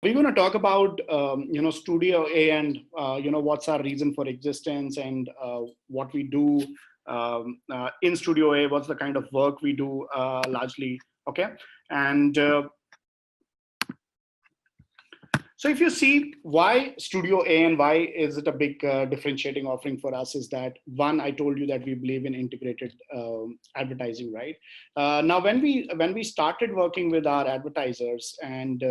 We're going to talk about, StudioA and, what's our reason for existence and what we do in StudioA, what's the kind of work we do largely. Okay. And so if you see why StudioA and why is it a big differentiating offering for us is that, one, I told you that we believe in integrated advertising, right? Now, when we started working with our advertisers, and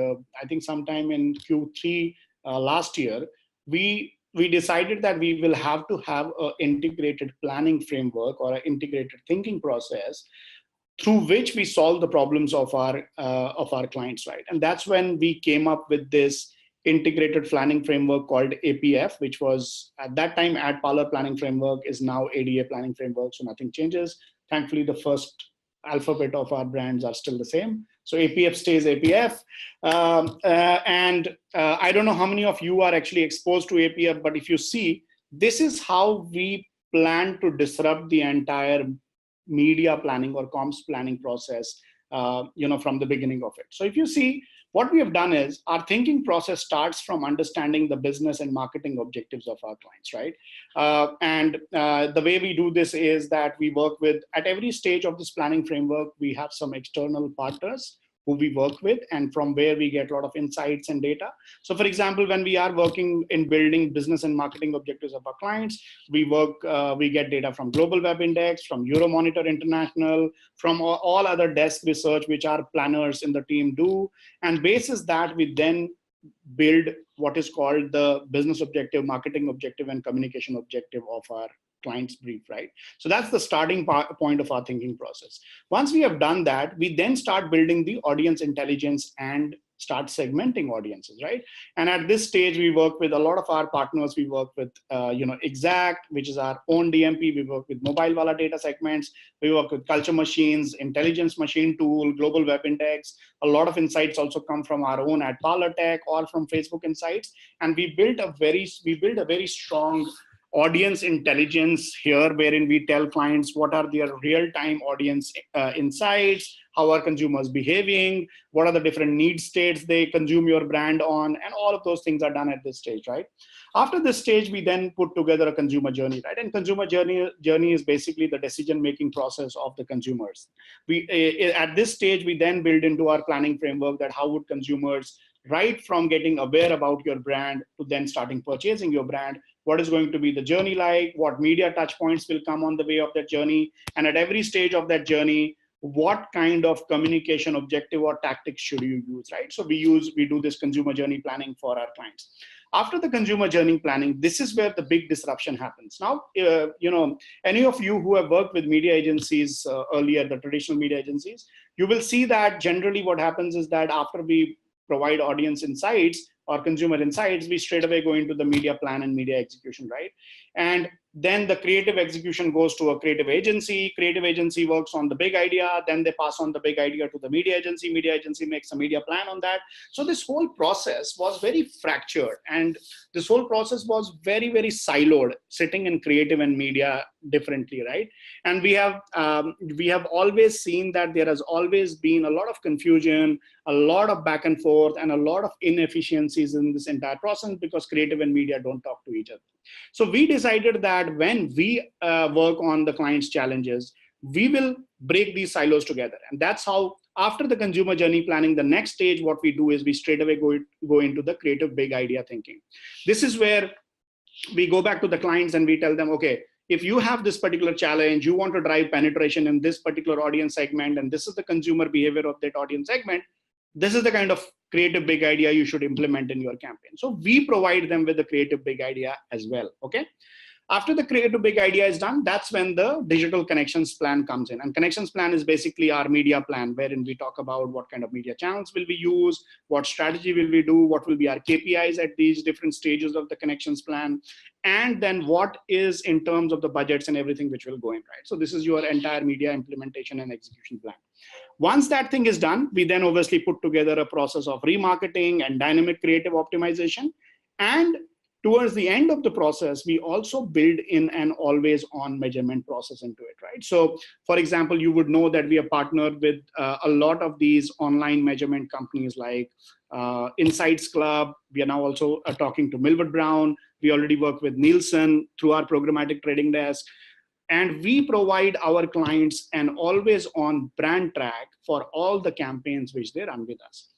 I think sometime in Q3 last year, we decided that we will have to have an integrated planning framework or an integrated thinking process through which we solve the problems of our clients, right? And that's when we came up with this integrated planning framework called APF, which was at that time Ad Parlor Planning Framework, is now ADA Planning Framework, so nothing changes. Thankfully, the first alphabet of our brands are still the same. So APF stays APF. I don't know how many of you are actually exposed to APF, but if you see, this is how we plan to disrupt the entire media planning or comms planning process, from the beginning of it. So if you see, what we have done is our thinking process starts from understanding the business and marketing objectives of our clients, right? The way we do this is that we work with, at every stage of this planning framework, we have some external partners who we work with, and from where we get a lot of insights and data. So for example, when we are working in building business and marketing objectives of our clients, we get data from Global Web Index, from Euromonitor International, from all other desk research, which our planners in the team do. And basis that, we then build what is called the business objective, marketing objective, and communication objective of our client's brief, right? So that's the starting point of our thinking process. Once we have done that, we then start building the audience intelligence and start segmenting audiences, right? And at this stage, we work with a lot of our partners. We work with, Exact, which is our own DMP. We work with Mobile Wala data segments. We work with Culture Machines, Intelligence Machine Tool, Global Web Index. A lot of insights also come from our own Ad Parlor Tech or from Facebook Insights. And we built a very strong audience intelligence here, wherein we tell clients what are their real-time audience insights, how are consumers behaving, what are the different need states they consume your brand on, and all of those things are done at this stage, right? After this stage, we then put together a consumer journey, right? And consumer journey is basically the decision-making process of the consumers. At this stage, we then build into our planning framework that how would consumers, right from getting aware about your brand to then starting purchasing your brand, what is going to be the journey like, what media touch points will come on the way of that journey, and at every stage of that journey, what kind of communication objective or tactics should you use, right? So we do this consumer journey planning for our clients. After the consumer journey planning, this is where the big disruption happens. Now, any of you who have worked with media agencies earlier, the traditional media agencies, you will see that generally what happens is that after we provide audience insights or consumer insights, we straight away go into the media plan and media execution, right? And then the creative execution goes to a creative agency. Creative agency works on the big idea. Then they pass on the big idea to the media agency. Media agency makes a media plan on that. So this whole process was very fractured. And this whole process was very, very siloed, sitting in creative and media differently, right? And we have always seen that there has always been a lot of confusion, a lot of back and forth, and a lot of inefficiencies in this entire process because creative and media don't talk to each other. So we decided that when we work on the client's challenges, we will break these silos together. And that's how, after the consumer journey planning, the next stage, what we do is we straight away go into the creative big idea thinking. This is where we go back to the clients and we tell them, okay, if you have this particular challenge, you want to drive penetration in this particular audience segment, and this is the consumer behavior of that audience segment, this is the kind of creative big idea you should implement in your campaign. So we provide them with the creative big idea as well, okay? After the creative big idea is done, that's when the digital connections plan comes in. And connections plan is basically our media plan, wherein we talk about what kind of media channels will we use, what strategy will we do, what will be our KPIs at these different stages of the connections plan, and then what is in terms of the budgets and everything which will go in, right? So this is your entire media implementation and execution plan. Once that thing is done, we then obviously put together a process of remarketing and dynamic creative optimization. And towards the end of the process, we also build in an always on measurement process into it, right? So for example, you would know that we are partnered with a lot of these online measurement companies like Insights Club. We are now also talking to Millward Brown. We already work with Nielsen through our programmatic trading desk. And we provide our clients an always on brand track for all the campaigns which they run with us.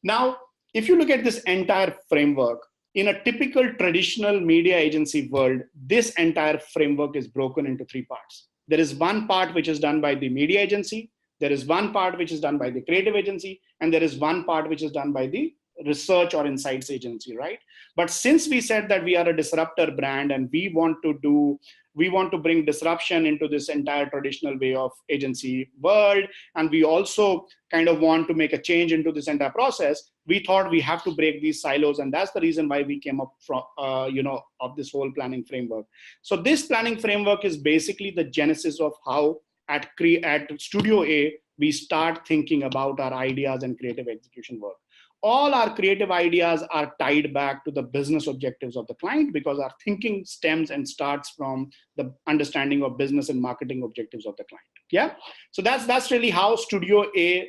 Now, if you look at this entire framework, in a typical traditional media agency world, this entire framework is broken into three parts. There is one part which is done by the media agency, there is one part which is done by the creative agency, and there is one part which is done by the research or insights agency, right? But since we said that we are a disruptor brand and we want to bring disruption into this entire traditional way of agency world, and we also kind of want to make a change into this entire process, we thought we have to break these silos, and that's the reason why we came up from of this whole planning framework. So this planning framework is basically the genesis of how at StudioA we start thinking about our ideas and creative execution work. All our creative ideas are tied back to the business objectives of the client, because our thinking stems and starts from the understanding of business and marketing objectives of the client. Yeah, so that's really how StudioA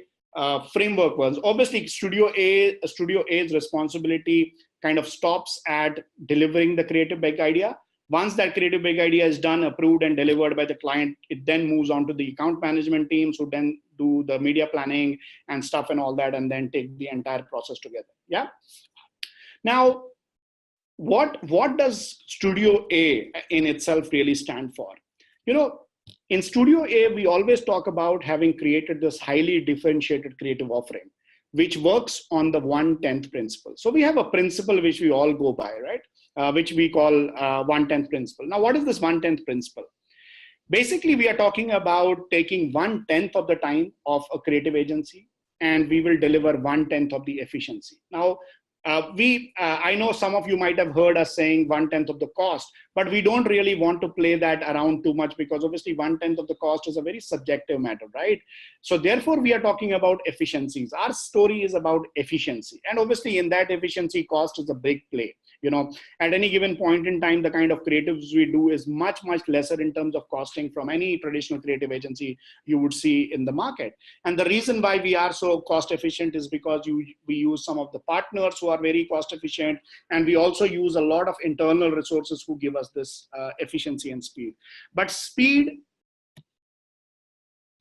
framework was. Obviously, StudioA's responsibility kind of stops at delivering the creative big idea. Once that creative big idea is done, approved, and delivered by the client, it then moves on to the account management teams who then do the media planning and stuff and all that, and then take the entire process together. Yeah. Now, what does StudioA in itself really stand for? You know, in StudioA, we always talk about having created this highly differentiated creative offering, which works on the 1/10 principle. So we have a principle which we all go by, right? Which we call 1/10 principle. Now, what is this 1/10 principle? Basically, we are talking about taking 1/10 of the time of a creative agency, and we will deliver 1/10 of the efficiency. Now, I know some of you might have heard us saying 1/10 of the cost, but we don't really want to play that around too much, because obviously 1/10 of the cost is a very subjective matter, right? So therefore, we are talking about efficiencies. Our story is about efficiency. And obviously in that efficiency, cost is a big play. You know, at any given point in time, the kind of creatives we do is much lesser in terms of costing from any traditional creative agency you would see in the market. And the reason why we are so cost efficient is because we use some of the partners who are very cost efficient, and we also use a lot of internal resources who give us this efficiency and speed. But speed,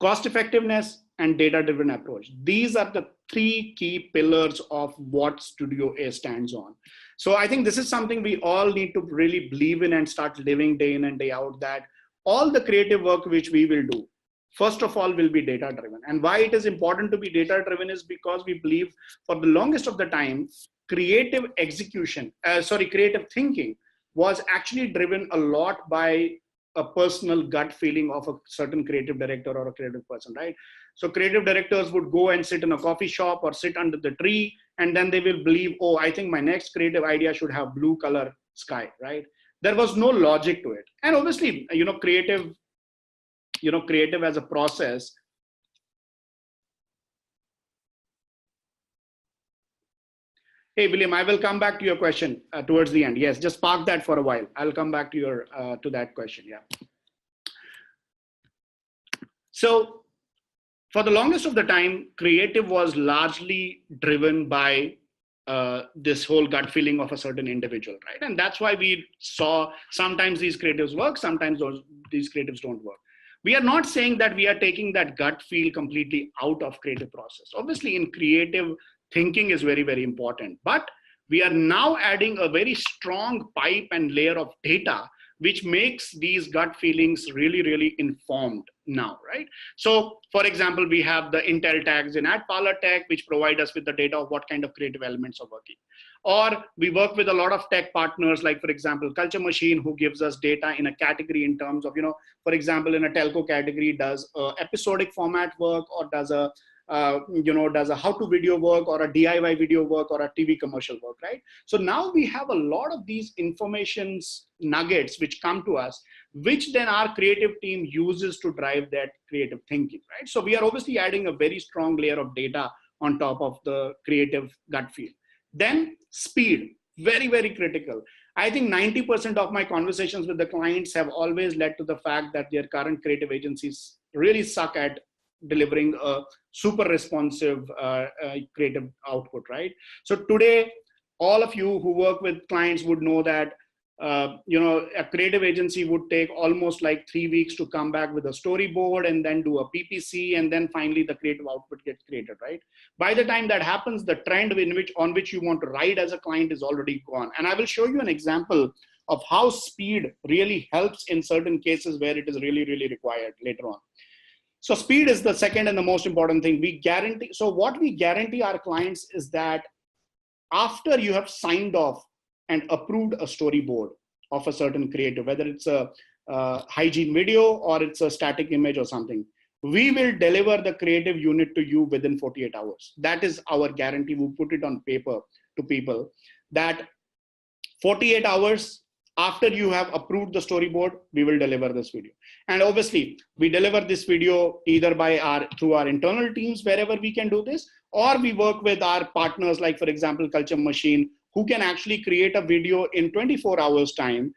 cost effectiveness, and data-driven approach, these are the three key pillars of what StudioA stands on. So I think this is something we all need to really believe in and start living day in and day out, that all the creative work which we will do, first of all, will be data-driven. And why it is important to be data-driven is because we believe for the longest of the time, creative thinking was actually driven a lot by a personal gut feeling of a certain creative director or a creative person, right? So creative directors would go and sit in a coffee shop or sit under the tree, and then they will believe, oh, I think my next creative idea should have blue color sky, right? There was no logic to it. And obviously, creative as a process. Hey, William, I will come back to your question towards the end. Yes, just park that for a while. I'll come back to to that question. Yeah. So for the longest of the time, creative was largely driven by this whole gut feeling of a certain individual, right? And that's why we saw sometimes these creatives work, sometimes these creatives don't work. We are not saying that we are taking that gut feel completely out of creative process. Obviously, in creative, thinking is very, very important, but we are now adding a very strong pipe and layer of data, which makes these gut feelings really, really informed now, right? So for example, we have the Intel tags in @ParlorTech, which provide us with the data of what kind of creative elements are working. Or we work with a lot of tech partners, like for example, Culture Machine, who gives us data in a category in terms of, for example, in a telco category, does episodic format work, or does a how-to video work, or a DIY video work, or a TV commercial work, right? So now we have a lot of these informations nuggets which come to us, which then our creative team uses to drive that creative thinking, right? So we are obviously adding a very strong layer of data on top of the creative gut feel. Then speed, very, very critical. I think 90% of my conversations with the clients have always led to the fact that their current creative agencies really suck at delivering a super responsive creative output, right? So today, all of you who work with clients would know that a creative agency would take almost like 3 weeks to come back with a storyboard and then do a PPC, and then finally the creative output gets created, right? By the time that happens, the trend on which you want to ride as a client is already gone. And I will show you an example of how speed really helps in certain cases where it is really, really required later on. So speed is the second and the most important thing. We guarantee. So what we guarantee our clients is that after you have signed off and approved a storyboard of a certain creative, whether it's a hygiene video or it's a static image or something, we will deliver the creative unit to you within 48 hours. That is our guarantee. We put it on paper to people that 48 hours after you have approved the storyboard, we will deliver this video. And obviously, we deliver this video either through our internal teams, wherever we can do this, or we work with our partners, like for example, Culture Machine, who can actually create a video in 24 hours time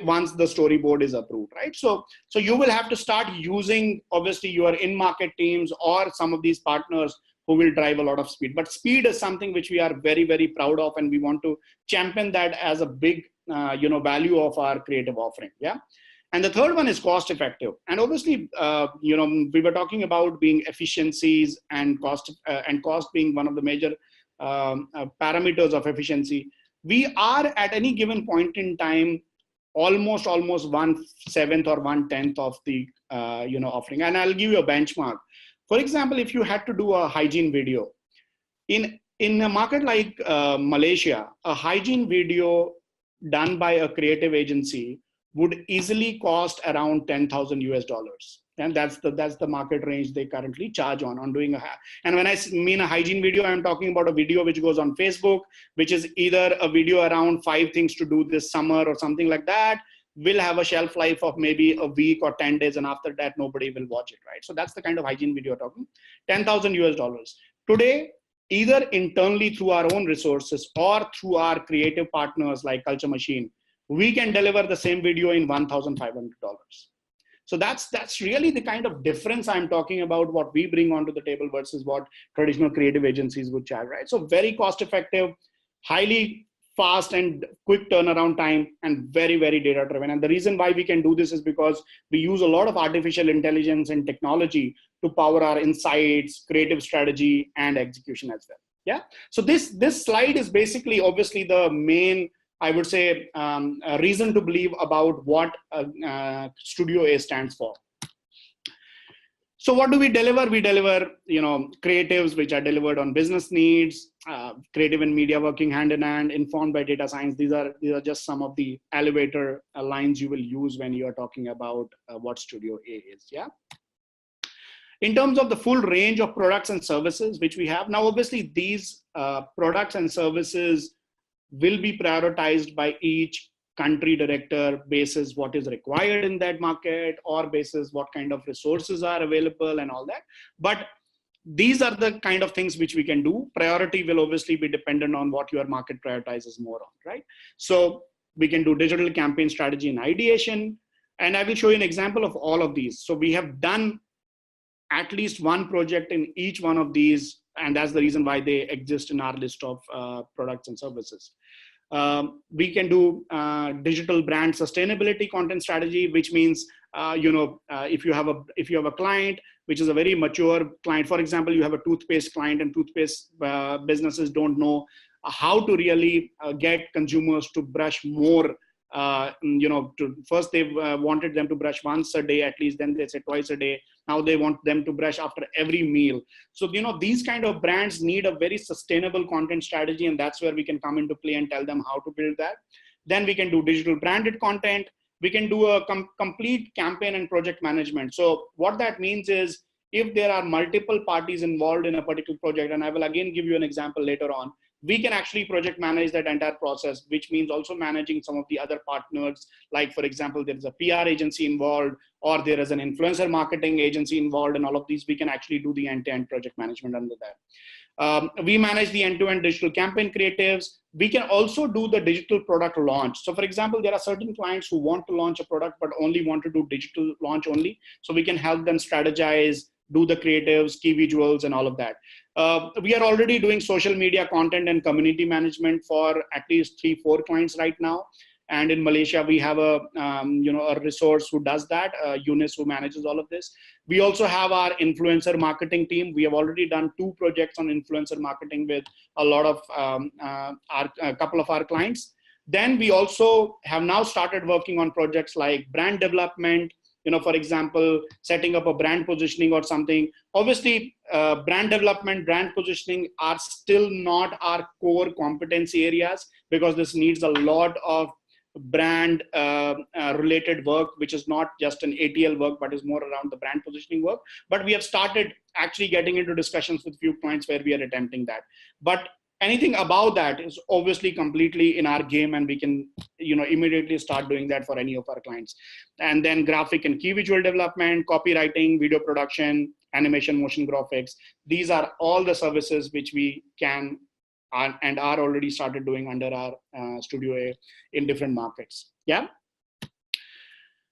once the storyboard is approved, right? So you will have to start using, obviously, your in-market teams or some of these partners who will drive a lot of speed. But speed is something which we are very, very proud of, and we want to champion that as a big value of our creative offering. Yeah. And the third one is cost effective. And obviously, we were talking about being efficiencies and cost being one of the major parameters of efficiency. We are at any given point in time almost 1/7 or 1/10 of the offering. And I'll give you a benchmark. For example, if you had to do a hygiene video in a market like Malaysia, a hygiene video done by a creative agency would easily cost around $10,000 US. And that's the market range they currently charge on doing and when I mean a hygiene video, I'm talking about a video which goes on Facebook, which is either a video around 5 things to do this summer or something like that, will have a shelf life of maybe a week or 10 days. And after that, nobody will watch it, right? So that's the kind of hygiene video we're talking, $10,000 US. Today, either internally through our own resources or through our creative partners like Culture Machine, we can deliver the same video in $1,500. So that's really the kind of difference I'm talking about, what we bring onto the table versus what traditional creative agencies would charge, right? So very cost effective, highly fast and quick turnaround time, and very, very data driven. And the reason why we can do this is because we use a lot of artificial intelligence and technology to power our insights, creative strategy, and execution as well. Yeah. So this slide is basically, obviously, the main, I would say, a reason to believe about what StudioA stands for. So what do we deliver? We deliver, creatives which are delivered on business needs, creative and media working hand in hand, informed by data science. These are just some of the elevator lines you will use when you are talking about what StudioA is. Yeah. In terms of the full range of products and services which we have now, obviously these products and services will be prioritized by each country director basis what is required in that market, or basis what kind of resources are available and all that. But these are the kind of things which we can do. Priority will obviously be dependent on what your market prioritizes more on, right? So we can do digital campaign strategy and ideation. And I will show you an example of all of these. So we have done at least one project in each one of these, and that's the reason why they exist in our list of products and services. We can do digital brand sustainability content strategy, which means if you have a client which is a very mature client, for example, you have a toothpaste client, and toothpaste businesses don't know how to really get consumers to brush more. First they wanted them to brush once a day at least, then they said twice a day. Now they want them to brush after every meal. So, these kind of brands need a very sustainable content strategy, and that's where we can come into play and tell them how to build that. Then we can do digital branded content. We can do a complete campaign and project management. So what that means is, if there are multiple parties involved in a particular project, and I will again give you an example later on, we can actually project manage that entire process, which means also managing some of the other partners. Like, for example, there is a PR agency involved, or there is an influencer marketing agency involved, and all of these, we can actually do the end-to-end project management under that. We manage the end-to-end digital campaign creatives. We can also do the digital product launch. So for example, there are certain clients who want to launch a product, but only want to do digital launch only. So we can help them strategize, do the creatives, key visuals, and all of that. We are already doing social media content and community management for at least 3-4 clients right now. And in Malaysia, we have a a resource who does that, Eunice, who manages all of this. We also have our influencer marketing team. We have already done 2 projects on influencer marketing with a lot of a couple of our clients. Then we also have now started working on projects like brand development, for example, setting up a brand positioning or something. Obviously, brand development, brand positioning are still not our core competency areas, because this needs a lot of brand related work, which is not just an ATL work, but is more around the brand positioning work. But we have started actually getting into discussions with few clients where we are attempting that. But anything about that is obviously completely in our game, and we can immediately start doing that for any of our clients. And then graphic and key visual development, copywriting, video production, animation, motion graphics. These are all the services which we can and are already started doing under our StudioA in different markets. Yeah.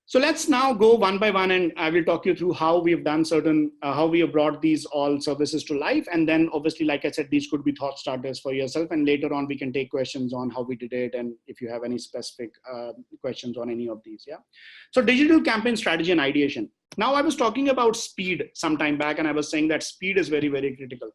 So let's now go one by one, and I will talk you through how we have done how we have brought these all services to life. And then obviously, like I said, these could be thought starters for yourself. And later on, we can take questions on how we did it, and if you have any specific questions on any of these. Yeah. So digital campaign strategy and ideation. Now, I was talking about speed some time back, and I was saying that speed is very, very critical.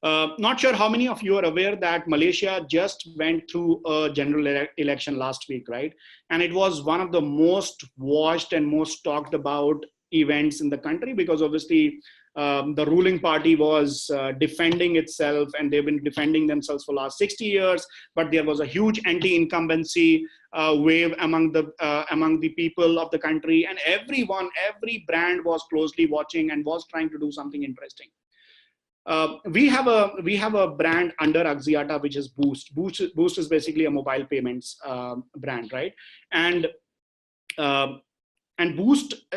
Not sure how many of you are aware that Malaysia just went through a general election last week, right? And it was one of the most watched and most talked about events in the country, because obviously the ruling party was defending itself, and they've been defending themselves for the last 60 years. But there was a huge anti-incumbency wave among the people of the country, and every brand was closely watching and was trying to do something interesting. We have a brand under Axiata, which is Boost. Boost is basically a mobile payments brand, right? And Boost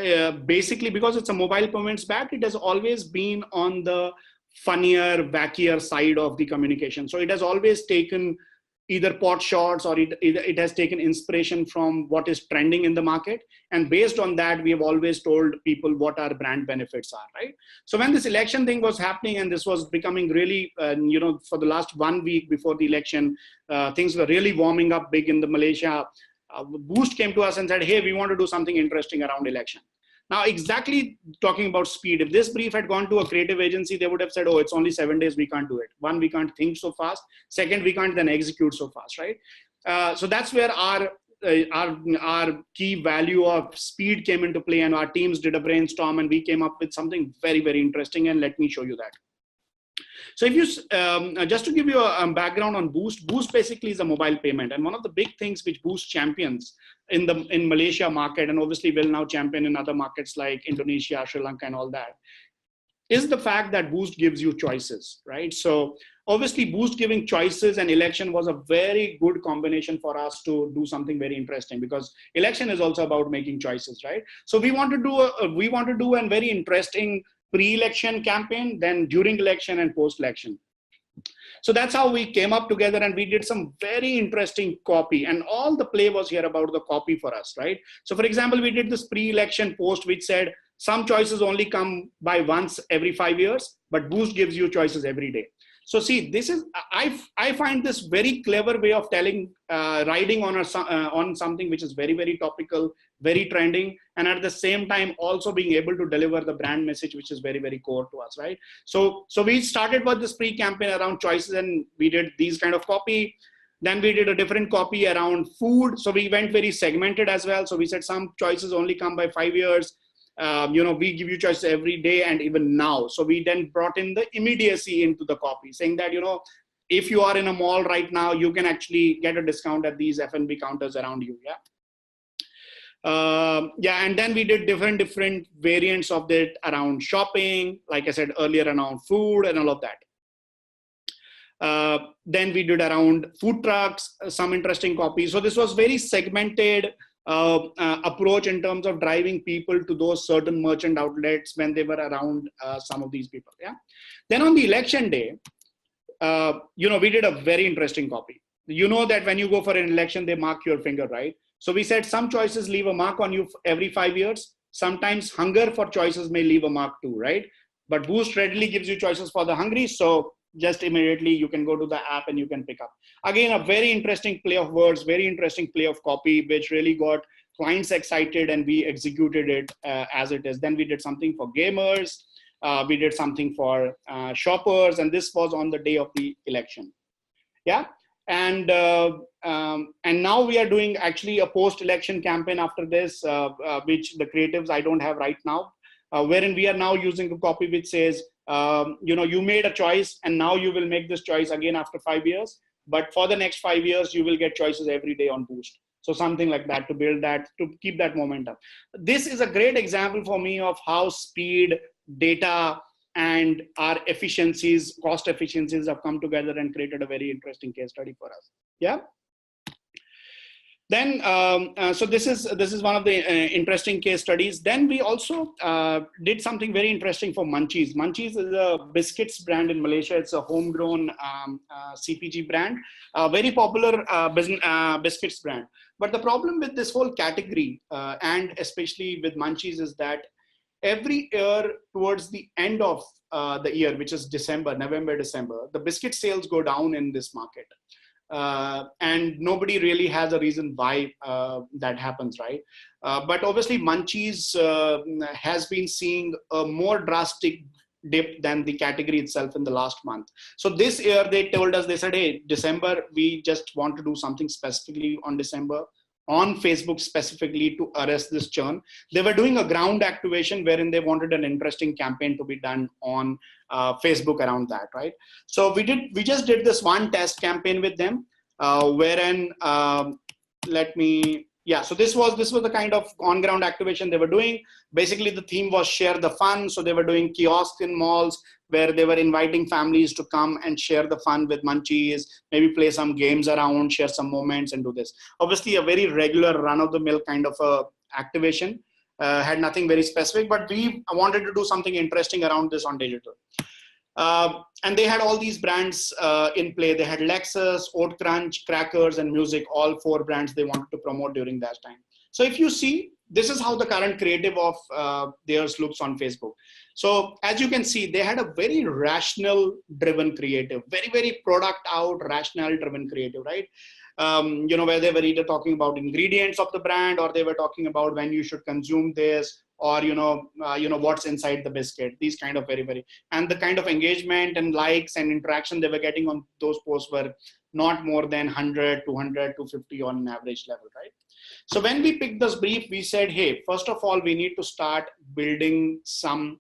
basically, because it's a mobile payments brand, it has always been on the funnier, wackier side of the communication. So it has always taken either pot shots, or it has taken inspiration from what is trending in the market. And based on that, we have always told people what our brand benefits are, right? So when this election thing was happening, and this was becoming really, for the last 1 week before the election, things were really warming up big in the Malaysia. Boost came to us and said, hey, we want to do something interesting around election. Now, exactly talking about speed, if this brief had gone to a creative agency, they would have said, oh, it's only 7 days, we can't do it. One, we can't think so fast. Second, we can't then execute so fast, right? So that's where our key value of speed came into play, and our teams did a brainstorm, and we came up with something very, very interesting. And let me show you that. So if you, just to give you a background on Boost, Boost basically is a mobile payment. And one of the big things which Boost champions in Malaysia market, and obviously will now champion in other markets like Indonesia, Sri Lanka, and all that, is the fact that Boost gives you choices, right? So obviously Boost giving choices and election was a very good combination for us to do something very interesting, because election is also about making choices, right? So we want to do a very interesting pre-election campaign, then during election and post-election. So that's how we came up together, and we did some very interesting copy, and all the play was here about the copy for us, right? So for example, we did this pre-election post which said some choices only come by once every 5 years, but Boost gives you choices every day. So see, this is, I find this very clever way of telling, riding on something which is very, very topical, very trending, and at the same time also being able to deliver the brand message, which is very, very core to us, right? So we started with this pre-campaign around choices, and we did these kind of copy. Then we did a different copy around food. So we went very segmented as well. So we said some choices only come by 5 years. We give you choices every day and even now. So we then brought in the immediacy into the copy, saying that, if you are in a mall right now, you can actually get a discount at these F&B counters around you. Yeah. And then we did different variants of that around shopping, like I said earlier, around food and all of that. Then we did around food trucks, some interesting copies. So this was very segmented approach in terms of driving people to those certain merchant outlets when they were around some of these people. Yeah. Then on the election day, we did a very interesting copy. That when you go for an election, they mark your finger, right? So we said some choices leave a mark on you every 5 years. sometimes hunger for choices may leave a mark too, right? But Boost readily gives you choices for the hungry. So just immediately you can go to the app and you can pick up. Again, a very interesting play of words, very interesting play of copy, which really got clients excited, and we executed it as it is. Then we did something for gamers. We did something for shoppers, and this was on the day of the election. Yeah. And now we are doing actually a post-election campaign after this, which the creatives I don't have right now, wherein we are now using a copy which says, you made a choice and now you will make this choice again after 5 years. But for the next 5 years, you will get choices every day on Boost. So something like that to build that, to keep that momentum. This is a great example for me of how speed, data, and our efficiencies, cost efficiencies have come together and created a very interesting case study for us. Yeah. Then, so this is one of the interesting case studies. Then we also did something very interesting for Munchies. Munchies is a biscuits brand in Malaysia. It's a homegrown CPG brand, a very popular biscuits brand. But the problem with this whole category, and especially with Munchies, is that every year towards the end of the year, which is November, December, the biscuit sales go down in this market. And nobody really has a reason why that happens, right? But obviously Munchies has been seeing a more drastic dip than the category itself in the last month. So this year they told us, they said, hey, December, we just want to do something specifically on December, on Facebook specifically, to arrest this churn. They were doing a ground activation wherein they wanted an interesting campaign to be done on Facebook around that, right? So we just did this one test campaign with them, wherein so this was the kind of on-ground activation they were doing. Basically, the theme was share the fun. So they were doing kiosks in malls where they were inviting families to come and share the fun with Munchies, maybe play some games around, share some moments, and do this. Obviously, a very regular run-of-the-mill kind of activation. Had nothing very specific, but we wanted to do something interesting around this on digital. And they had all these brands in play. They had Lexus, Oat Crunch, Crackers, and Music, all 4 brands they wanted to promote during that time. So if you see, this is how the current creative of theirs looks on Facebook. So as you can see, they had a very rational driven creative, very, very product out, rational driven creative, right? Where they were either talking about ingredients of the brand, or they were talking about when you should consume this, or what's inside the biscuit. These kind of very, and the kind of engagement and likes and interaction they were getting on those posts were not more than 100, 200, 250 on an average level, right? So when we picked this brief, we said, hey, first of all, we need to start building some,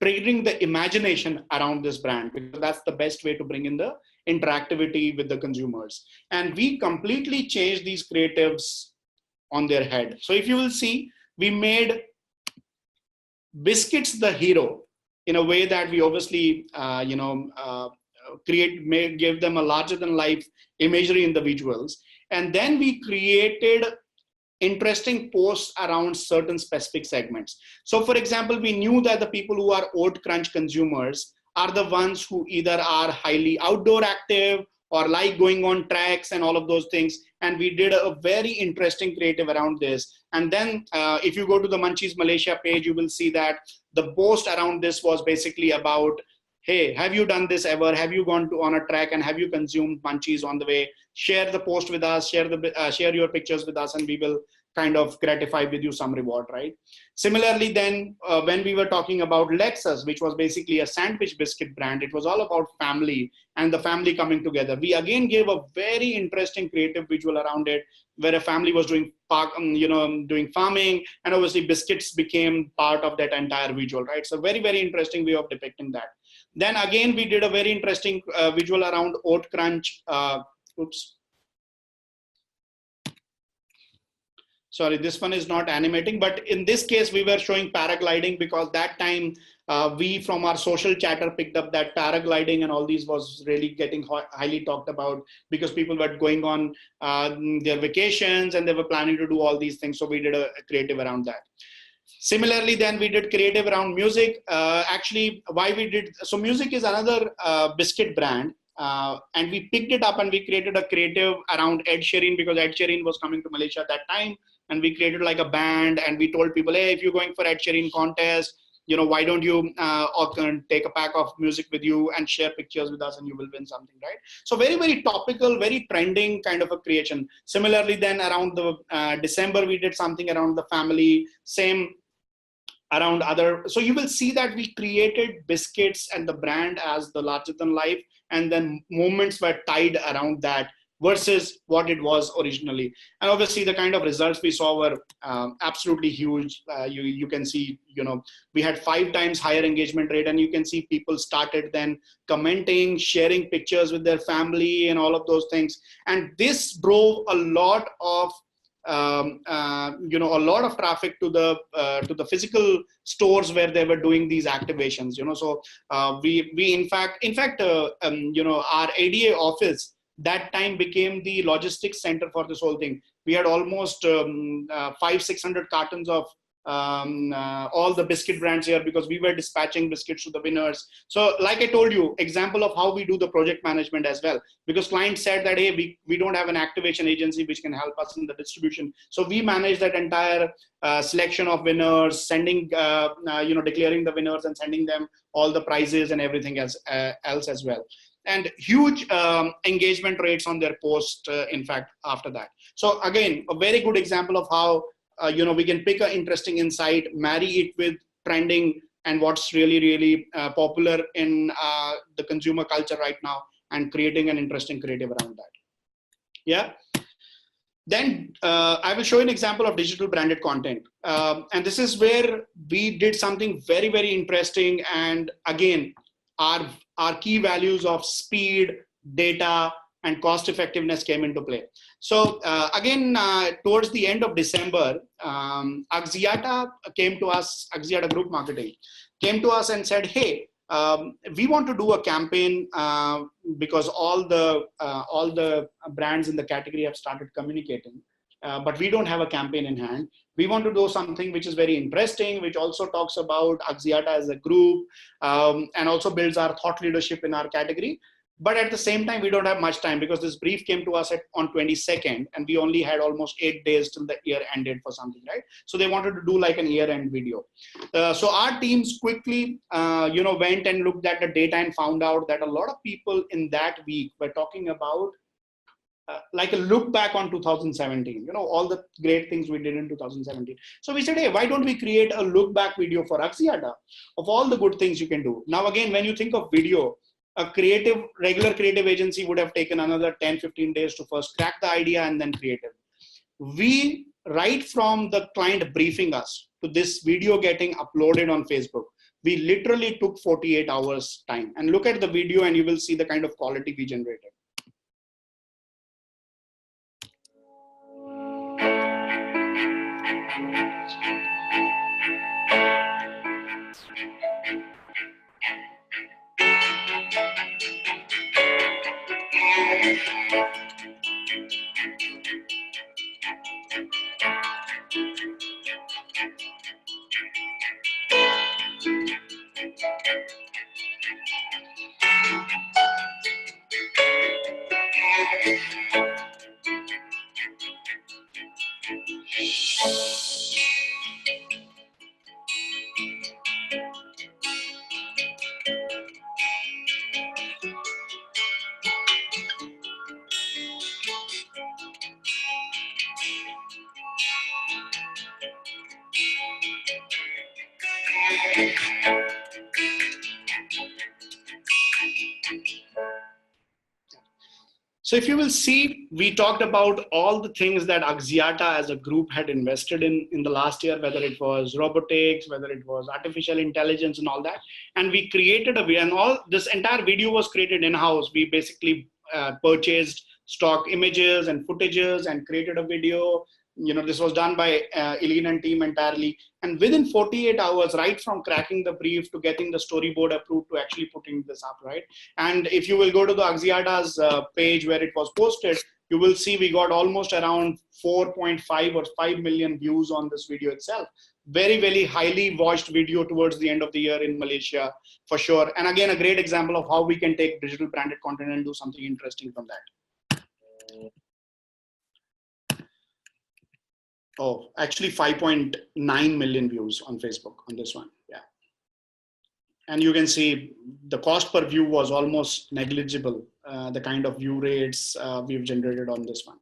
triggering the imagination around this brand, because that's the best way to bring in the interactivity with the consumers. And we completely changed these creatives on their head. So if you will see, we made biscuits the hero in a way that we obviously, give them a larger than life imagery in the visuals. And then we created interesting posts around certain specific segments. So for example, we knew that the people who are Oat Crunch consumers are the ones who either are highly outdoor active or like going on treks and all of those things. And we did a very interesting creative around this. And then if you go to the Munchies Malaysia page, you will see that the post around this was basically about, hey, have you done this ever? Have you gone on a trek and have you consumed Munchies on the way? Share the post with us, share your pictures with us, and we will kind of gratify with you some reward, right? Similarly, then when we were talking about Lexus, which was basically a sandwich biscuit brand, it was all about family and the family coming together. We again gave a very interesting creative visual around it, where a family was doing doing farming, and obviously biscuits became part of that entire visual, right? So very, very interesting way of depicting that. Then again, we did a very interesting visual around Oat Crunch. Sorry, this one is not animating, but in this case, we were showing paragliding, because that time we from our social chatter picked up that paragliding and all these was really getting highly talked about, because people were going on their vacations and they were planning to do all these things. So we did a creative around that. Similarly, then we did creative around music. So music is another biscuit brand. And we picked it up and we created a creative around Ed Sheeran, because Ed Sheeran was coming to Malaysia at that time. and we created like a band, and we told people, hey, if you're going for Ed Sheeran contest, why don't you take a pack of music with you and share pictures with us, and you will win something, right? So very, very topical, very trending kind of a creation. Similarly, then around the December, we did something around the family, same around other. So you will see that we created biscuits and the brand as the larger than life, and then moments were tied around that versus what it was originally. And obviously the kind of results we saw were absolutely huge. You can see, we had 5 times higher engagement rate, and you can see people started then commenting, sharing pictures with their family and all of those things. And this drove a lot of a lot of traffic to the physical stores where they were doing these activations. So we in fact our ADA office that time became the logistics center for this whole thing. We had almost 500-600 cartons of all the biscuit brands here, because we were dispatching biscuits to the winners. So like I told you, example of how we do the project management as well, because clients said that, hey, we don't have an activation agency which can help us in the distribution. So we manage that entire selection of winners, sending, declaring the winners and sending them all the prizes and everything else as well. And huge engagement rates on their post, in fact, after that. So again, a very good example of how we can pick an interesting insight, marry it with trending and what's really, really popular in the consumer culture right now, and creating an interesting creative around that. Yeah. Then I will show you an example of digital branded content. And this is where we did something very, very interesting. And again, our key values of speed, data, and cost effectiveness came into play. So again, towards the end of December, Axiata came to us, Axiata Group Marketing came to us and said, hey, we want to do a campaign because all the brands in the category have started communicating, but we don't have a campaign in hand. We want to do something which is very interesting, which also talks about Axiata as a group, and also builds our thought leadership in our category. But at the same time, we don't have much time, because this brief came to us on 22nd, and we only had almost 8 days till the year ended for something, right? So they wanted to do like an year-end video. So our teams quickly, went and looked at the data and found out that a lot of people in that week were talking about like a look back on 2017, all the great things we did in 2017. So we said, hey, why don't we create a look back video for Axiata of all the good things you can do? Now, again, when you think of video, a regular creative agency would have taken another 10-15 days to first crack the idea and then create it. We, right from the client briefing us to this video getting uploaded on Facebook, we literally took 48 hours time. And look at the video and you will see the kind of quality we generated. So if you will see, we talked about all the things that Axiata as a group had invested in the last year, whether it was robotics, whether it was artificial intelligence and all that. And we created a video, and all this entire video was created in-house. We basically purchased stock images and footages and created a video. This was done by Eileen and team entirely. And within 48 hours, right from cracking the brief to getting the storyboard approved to actually putting this up, right? And if you will go to the Axiata's page where it was posted, you will see we got almost around 4.5 or 5 million views on this video itself. Very, very highly watched video towards the end of the year in Malaysia, for sure. And again, a great example of how we can take digital branded content and do something interesting from that. Oh, actually 5.9 million views on Facebook on this one. Yeah. And you can see the cost per view was almost negligible, the kind of view rates we've generated on this one.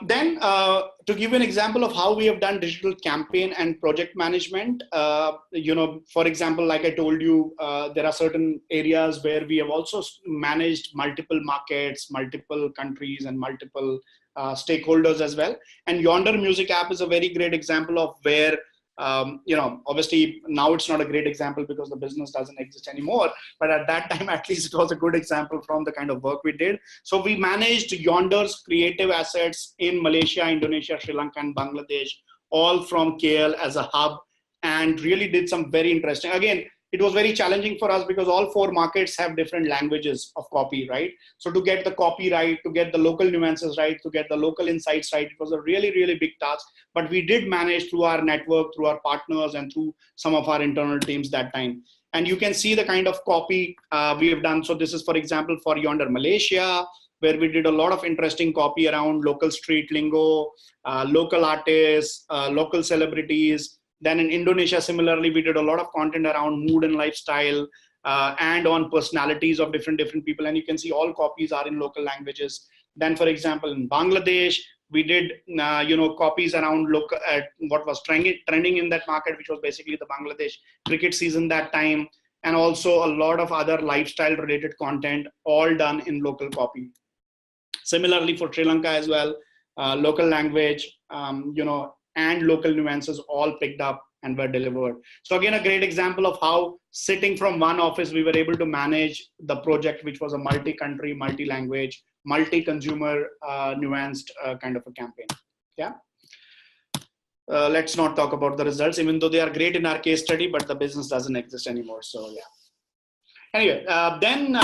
Then to give you an example of how we have done digital campaign and project management, for example, like I told you, there are certain areas where we have also managed multiple markets, multiple countries, and multiple stakeholders as well. And Yonder Music app is a very great example of where obviously now it's not a great example because the business doesn't exist anymore. But at that time, at least it was a good example from the kind of work we did. So we managed Yonder's creative assets in Malaysia, Indonesia, Sri Lanka, and Bangladesh, all from KL as a hub, and really did some very interesting. Again, it was very challenging for us because all 4 markets have different languages of copy, right? So to get the copy right, to get the local nuances right, to get the local insights right, it was a really, really big task. But we did manage through our network, through our partners, and through some of our internal teams that time. And you can see the kind of copy we have done. So this is, for example, for Yonder Malaysia, where we did a lot of interesting copy around local street lingo, local artists, local celebrities. Then in Indonesia, similarly, we did a lot of content around mood and lifestyle and on personalities of different people. And you can see all copies are in local languages. Then, for example, in Bangladesh, we did copies around what was trending in that market, which was basically the Bangladesh cricket season that time, and also a lot of other lifestyle related content, all done in local copy. Similarly for Sri Lanka as well, local language, and local nuances all picked up and were delivered. So again, a great example of how sitting from one office, we were able to manage the project, which was a multi-country, multi-language, multi-consumer nuanced kind of a campaign. Yeah. Let's not talk about the results, even though they are great in our case study, but the business doesn't exist anymore. So yeah. Anyway, then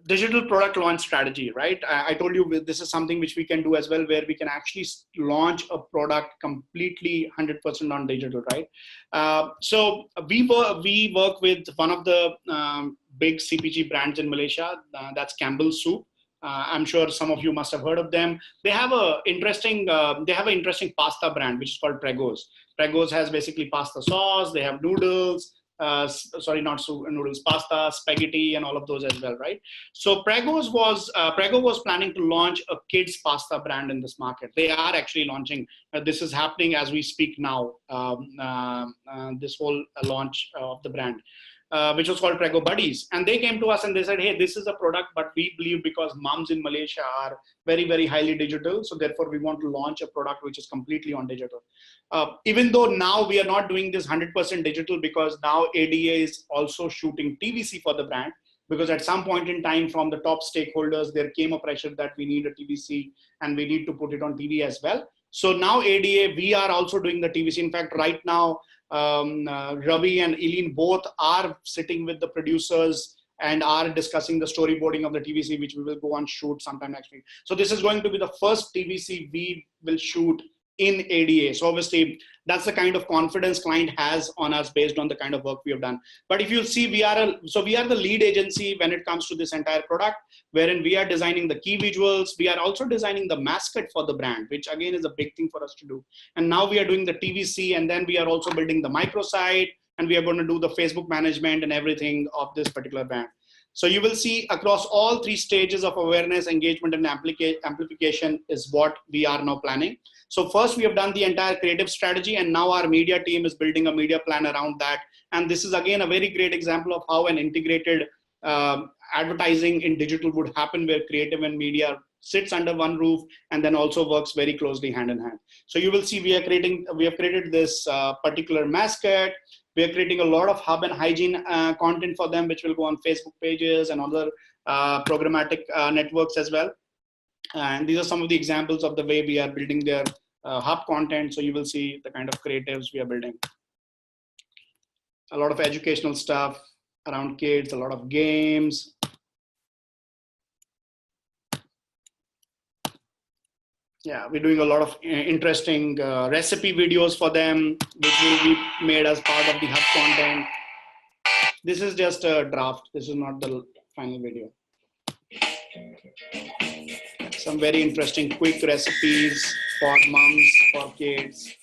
digital product launch strategy, right? I told you this is something which we can do as well, where we can actually launch a product completely 100% on digital, right? So we work with one of the big CPG brands in Malaysia, that's Campbell's Soup. I'm sure some of you must have heard of them. They have an interesting pasta brand, which is called Pregos. Pregos has basically pasta sauce. They have noodles. Noodles, pasta, spaghetti, and all of those as well, right? So Prego was planning to launch a kids pasta brand in this market. They are actually launching. This is happening as we speak now. This whole launch of the brand. Which was called Prego Buddies. And they came to us and they said, hey, this is a product, but we believe because moms in Malaysia are very, very highly digital. So therefore we want to launch a product which is completely on digital. Even though now we are not doing this 100% digital, because now ADA is also shooting TVC for the brand. Because at some point in time from the top stakeholders, there came a pressure that we need a TVC and we need to put it on TV as well. So now ADA, we are also doing the TVC. In fact, right now, Ravi and Eileen both are sitting with the producers and are discussing the storyboarding of the TVC, which we will go and shoot sometime next week. So this is going to be the first TVC we will shoot in ADA. So obviously that's the kind of confidence client has on us based on the kind of work we have done. But if you see, we are the lead agency when it comes to this entire product, wherein we are designing the key visuals. We are also designing the mascot for the brand, which again is a big thing for us to do. And now we are doing the TVC, and then we are also building the microsite, and we are going to do the Facebook management and everything of this particular brand. So you will see across all 3 stages of awareness, engagement, and amplification is what we are now planning. So first we have done the entire creative strategy, and now our media team is building a media plan around that. And this is again a very great example of how an integrated advertising in digital would happen, where creative and media sits under one roof and then also works very closely hand in hand. So you will see we have created this particular mascot. We are creating a lot of hub and hygiene content for them, which will go on Facebook pages and other programmatic networks as well. And these are some of the examples of the way we are building their hub content. So you will see the kind of creatives we are building. A lot of educational stuff around kids, a lot of games. Yeah, we're doing a lot of interesting recipe videos for them, which will be made as part of the hub content. This is just a draft. This is not the final video. Some very interesting quick recipes for moms, for kids.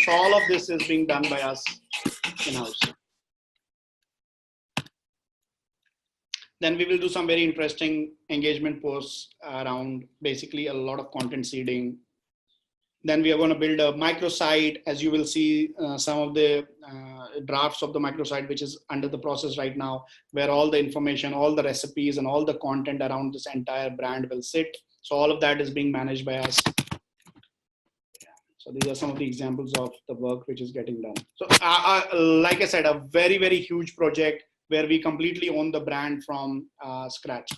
So all of this is being done by us in-house. Then we will do some very interesting engagement posts around basically a lot of content seeding. Then we are going to build a microsite. As you will see, some of the drafts of the microsite, which is under the process right now, where all the information, all the recipes, and all the content around this entire brand will sit. So all of that is being managed by us. So these are some of the examples of the work which is getting done. So like I said, a very, very huge project where we completely own the brand from scratch.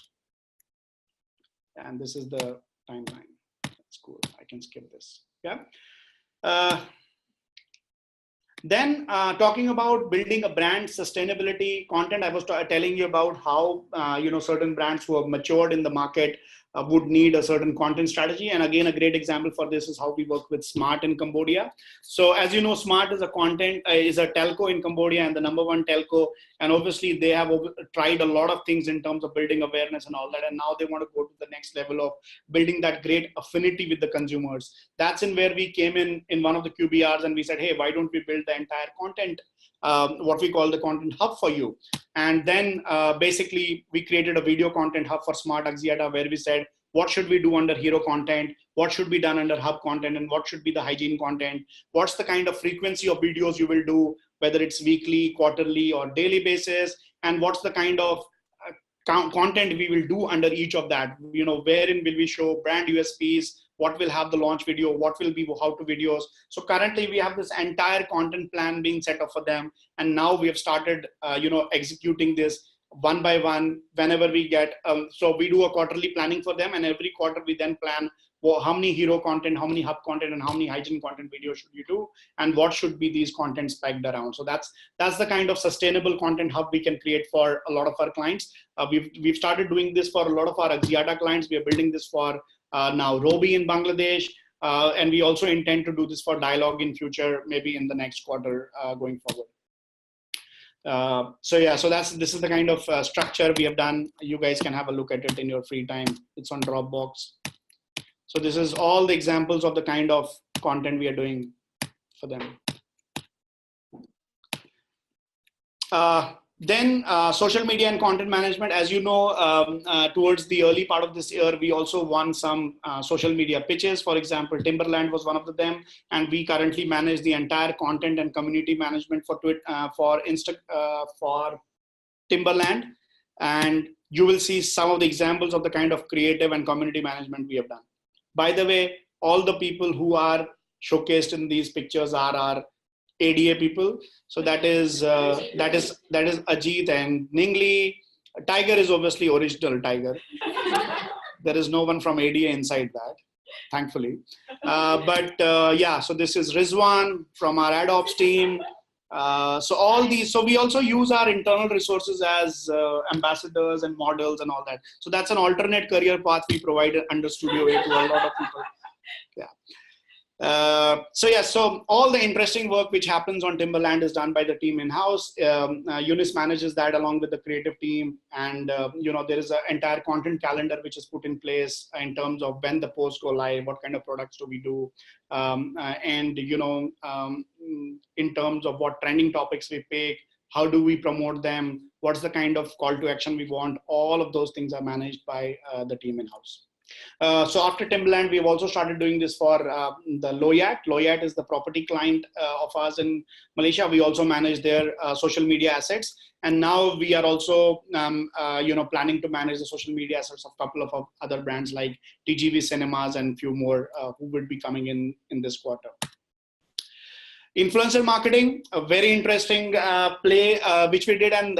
And this is the timeline. That's cool. I can skip this. Yeah. Then talking about building a brand sustainability content, I was telling you about how certain brands who have matured in the market would need a certain content strategy. And again, a great example for this is how we work with Smart in Cambodia. So as you know, Smart is a telco in Cambodia and the #1 telco. And obviously they have tried a lot of things in terms of building awareness and all that. And now they want to go to the next level of building that great affinity with the consumers. That's in where we came in one of the QBRs and we said, hey, why don't we build the entire content, what we call the content hub for you. And then basically we created a video content hub for Smart Axiata where we said, what should we do under hero content? What should be done under hub content? And what should be the hygiene content? What's the kind of frequency of videos you will do, whether it's weekly, quarterly, or daily basis? And what's the kind of content we will do under each of that? Wherein will we show brand USPs? What will have the launch video? What will be how to videos? So currently we have this entire content plan being set up for them. And now we have started, executing this one by one whenever we get, so we do a quarterly planning for them. And every quarter we then plan how many hero content, how many hub content, and how many hygiene content videos should you do? And what should be these contents pegged around? So that's the kind of sustainable content hub we can create for a lot of our clients. We've started doing this for a lot of our Axiata clients. We are building this for now Robi in Bangladesh. And we also intend to do this for Dialogue in future, maybe in the next quarter going forward. So this is the kind of structure we have done. You guys can have a look at it in your free time. It's on Dropbox. So this is all the examples of the kind of content we are doing for them. Then social media and content management. As you know, towards the early part of this year, we also won some social media pitches. For example, Timberland was one of them, and we currently manage the entire content and community management for Timberland. And you will see some of the examples of the kind of creative and community management we have done. By the way, all the people who are showcased in these pictures are our ADA people. So that is Ajit and Ningli. Tiger is obviously original Tiger. There is no one from ADA inside that, thankfully. So this is Rizwan from our ad ops team. So all these, so we also use our internal resources as ambassadors and models and all that. So that's an alternate career path we provide under StudioA to a lot of people. Yeah. So all the interesting work which happens on Timberland is done by the team in-house. Eunice manages that along with the creative team. And, there is an entire content calendar which is put in place in terms of when the posts go live, what kind of products do we do, in terms of what trending topics we pick, how do we promote them, what's the kind of call to action we want. All of those things are managed by the team in-house. So after Timberland, we have also started doing this for the Loyat. Loyat is the property client of ours in Malaysia. We also manage their social media assets. And now we are also, planning to manage the social media assets of a couple of other brands like TGV Cinemas and a few more who will be coming in this quarter. Influencer marketing, a very interesting play which we did. And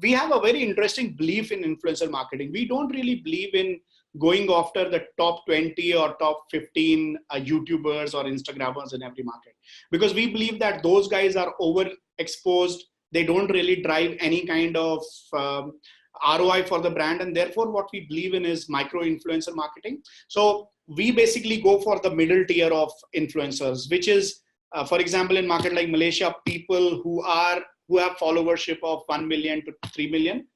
we have a very interesting belief in influencer marketing. We don't really believe in going after the top 20 or top 15 YouTubers or Instagrammers in every market, because we believe that those guys are overexposed. They don't really drive any kind of ROI for the brand. And therefore, what we believe in is micro influencer marketing. So we basically go for the middle tier of influencers, which is, for example, in market like Malaysia, people who have followership of 1 million to 3 million.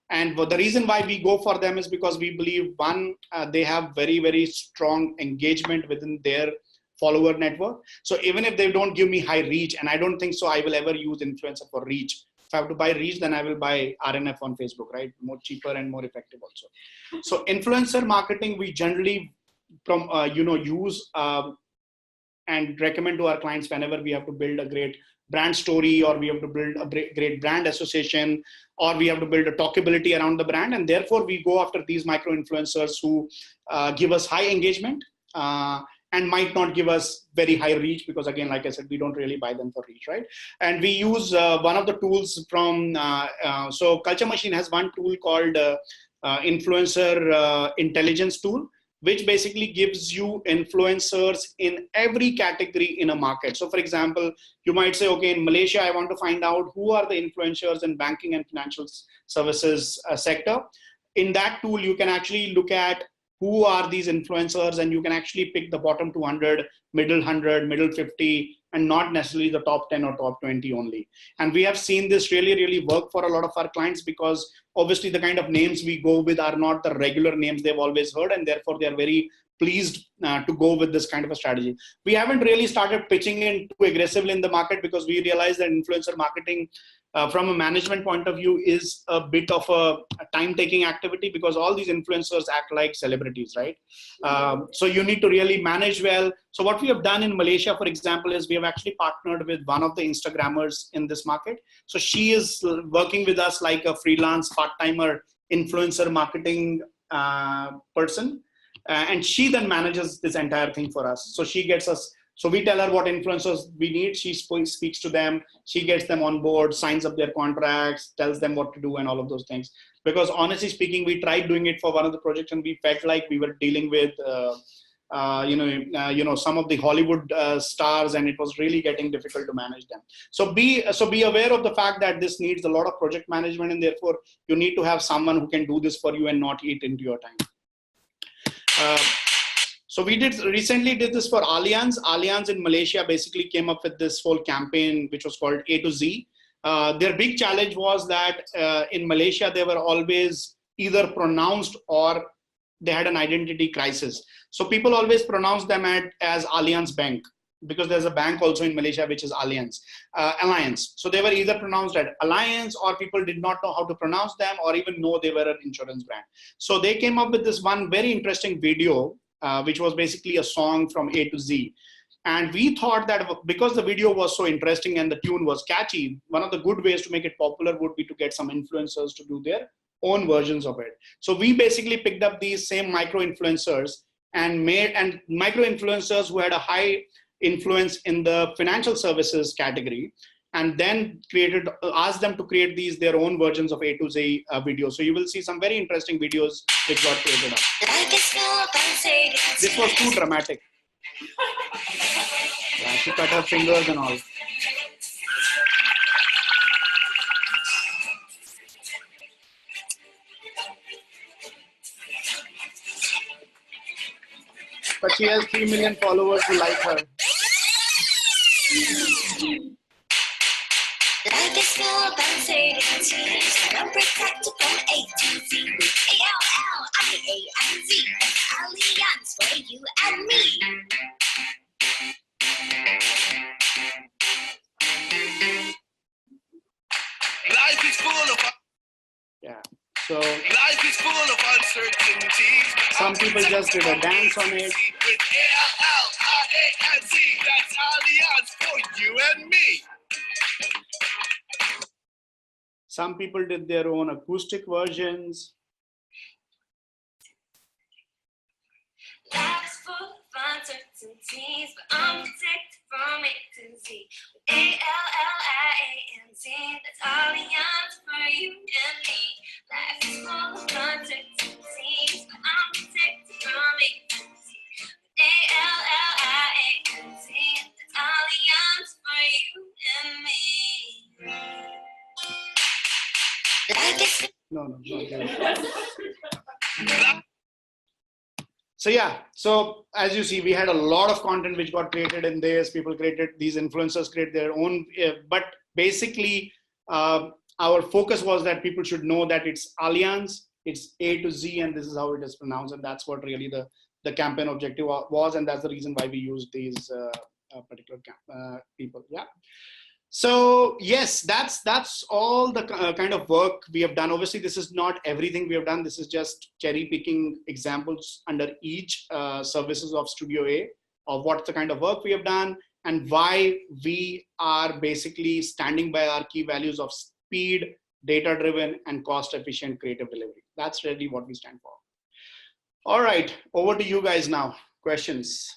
And the reason why we go for them is because we believe, one, they have very, very strong engagement within their follower network. So even if they don't give me high reach, and I don't think so I will ever use influencer for reach. If I have to buy reach, then I will buy RNF on Facebook, right? More cheaper and more effective also. So influencer marketing, we generally use and recommend to our clients whenever we have to build a great brand story, or we have to build a great brand association, or we have to build a talkability around the brand. And therefore we go after these micro influencers who give us high engagement and might not give us very high reach, because again, like I said, we don't really buy them for reach, right? And we use one of the tools from, so Culture Machine has one tool called influencer intelligence tool, which basically gives you influencers in every category in a market. So for example, you might say, okay, in Malaysia, I want to find out who are the influencers in banking and financial services sector. In that tool, you can actually look at who are these influencers, and you can actually pick the bottom 200, middle 100, middle 50, and not necessarily the top 10 or top 20 only. And we have seen this really, really work for a lot of our clients, because obviously the kind of names we go with are not the regular names they've always heard, and therefore they are very pleased to go with this kind of a strategy. We haven't really started pitching in too aggressively in the market, because we realize that influencer marketing from a management point of view is a bit of a time-taking activity, because all these influencers act like celebrities, right? So you need to really manage well. So what we have done in Malaysia, for example, is we have actually partnered with one of the Instagrammers in this market. So she is working with us like a freelance part-timer influencer marketing person. And she then manages this entire thing for us. So she gets us, so we tell her what influencers we need. She speaks to them. She gets them on board, signs up their contracts, tells them what to do and all of those things. Because honestly speaking, we tried doing it for one of the projects, and we felt like we were dealing with, some of the Hollywood stars, and it was really getting difficult to manage them. So be aware of the fact that this needs a lot of project management, and therefore you need to have someone who can do this for you and not eat into your time. So we recently did this for Allianz. Allianz in Malaysia basically came up with this whole campaign, which was called A to Z. Their big challenge was that in Malaysia, they were always either pronounced or they had an identity crisis. So people always pronounce them as Allianz Bank, because there's a bank also in Malaysia, which is Allianz. So they were either pronounced as Alliance, or people did not know how to pronounce them, or even know they were an insurance brand. So they came up with this one very interesting video, which was basically a song from A to Z. And we thought that because the video was so interesting and the tune was catchy, one of the good ways to make it popular would be to get some influencers to do their own versions of it. So we basically picked up these same micro influencers and micro influencers who had a high influence in the financial services category, and then asked them to create their own versions of A to Z videos. So you will see some very interesting videos which got created up. This was too dramatic. Yeah, she cut her fingers and all. But she has 3 million followers who like her. Life is full of uncertainties, but I'm protected from A to Z. A-L-L-I-A-N-Z, Allianz for you and me. Life is full of... Yeah, so... Life is full of uncertainties. Some people just did a dance on it. With A-L-L-I-A-N-Z, that's Allianz for you and me. Some people did their own acoustic versions. Life is full of uncertainties, but I'm protected from A to Z. A-L-L-I-A-N-Z, that's Allianz for you and me. Life is full of uncertainties, but I'm protected from A to Z. A-L-L-I-A-N-Z, that's Allianz for you and me. No. So yeah, so as you see, we had a lot of content which got created in this. People created, these influencers create their own, but basically our focus was that people should know that it's Allianz, it's A to Z, and this is how it is pronounced. And that's what really the campaign objective was. And that's the reason why we used these particular people. Yeah. So yes, that's all the kind of work we have done. Obviously, this is not everything we have done. This is just cherry picking examples under each services of StudioA of what the kind of work we have done and why we are basically standing by our key values of speed, data-driven, and cost-efficient creative delivery. That's really what we stand for. All right, over to you guys now. Questions?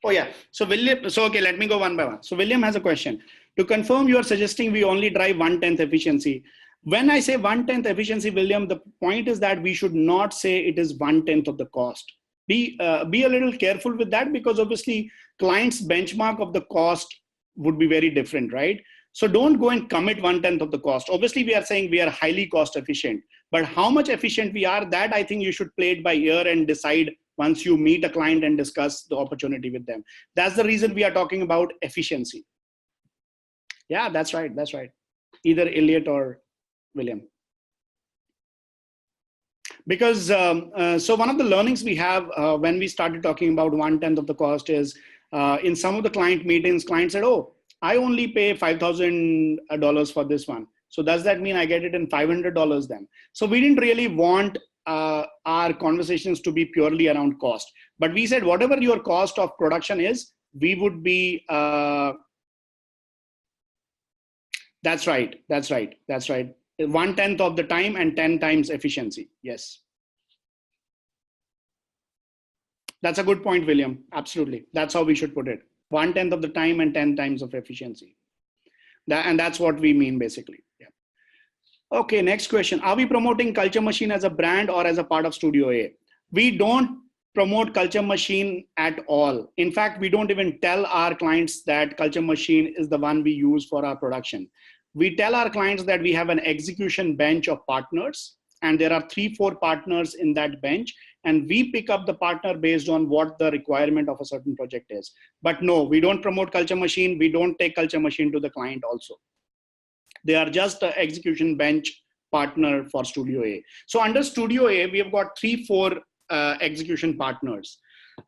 Oh yeah, so William, so okay, let me go one by one. So William has a question. To confirm, you are suggesting we only drive 1/10 efficiency. When I say 1/10 efficiency, William, the point is that we should not say it is 1/10 of the cost. Be a little careful with that, because obviously clients' benchmark of the cost would be very different, right? So don't go and commit 1/10 of the cost. Obviously, we are saying we are highly cost efficient, but how much efficient we are, that I think you should play it by ear and decide once you meet a client and discuss the opportunity with them. That's the reason we are talking about efficiency. Yeah, that's right. That's right. Either Elliot or William. Because so one of the learnings we have when we started talking about 1/10 of the cost is in some of the client meetings, clients said, oh, I only pay $5,000 for this one. So does that mean I get it in $500 then? So we didn't really want our conversations to be purely around cost. But we said, whatever your cost of production is, we would be, that's right, that's right, that's right. 1/10 of the time and 10 times efficiency, yes. That's a good point, William, absolutely. That's how we should put it. 1/10 of the time and 10 times of efficiency. And that's what we mean basically, yeah. Okay, next question. Are we promoting Culture Machine as a brand or as a part of StudioA? We don't promote Culture Machine at all. In fact, we don't even tell our clients that Culture Machine is the one we use for our production. We tell our clients that we have an execution bench of partners, and there are 3-4 partners in that bench, and we pick up the partner based on what the requirement of a certain project is. But no, we don't promote Culture Machine. We don't take Culture Machine to the client also. They are just an execution bench partner for StudioA. So under StudioA, we have got 3-4 execution partners.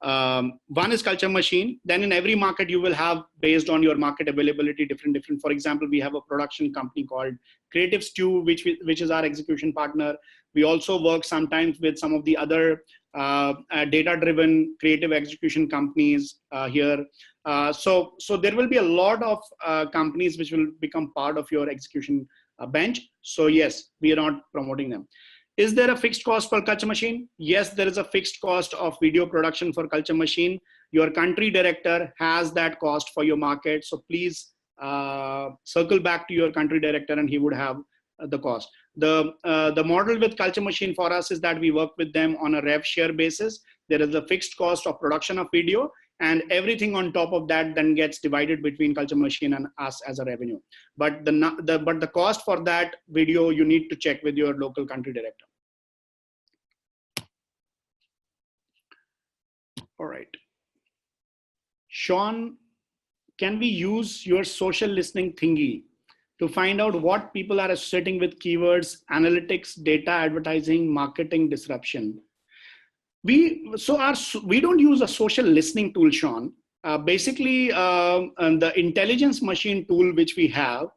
One is Culture Machine. Then in every market, you will have, based on your market availability, different. For example, we have a production company called Creative Stew, which is our execution partner. We also work sometimes with some of the other data-driven creative execution companies here. So there will be a lot of companies which will become part of your execution bench. So yes, we are not promoting them. Is there a fixed cost for Culture Machine? Yes, there is a fixed cost of video production for Culture Machine. Your country director has that cost for your market. So please circle back to your country director and he would have the cost. The model with Culture Machine for us is that we work with them on a rev share basis. There is a fixed cost of production of video, and everything on top of that then gets divided between Culture Machine and us as a revenue. But the cost for that video, you need to check with your local country director. All right. Sean, can we use your social listening thingy to find out what people are associating with keywords, analytics, data, advertising, marketing, disruption? We don't use a social listening tool, Sean. Basically, the intelligence machine tool which we have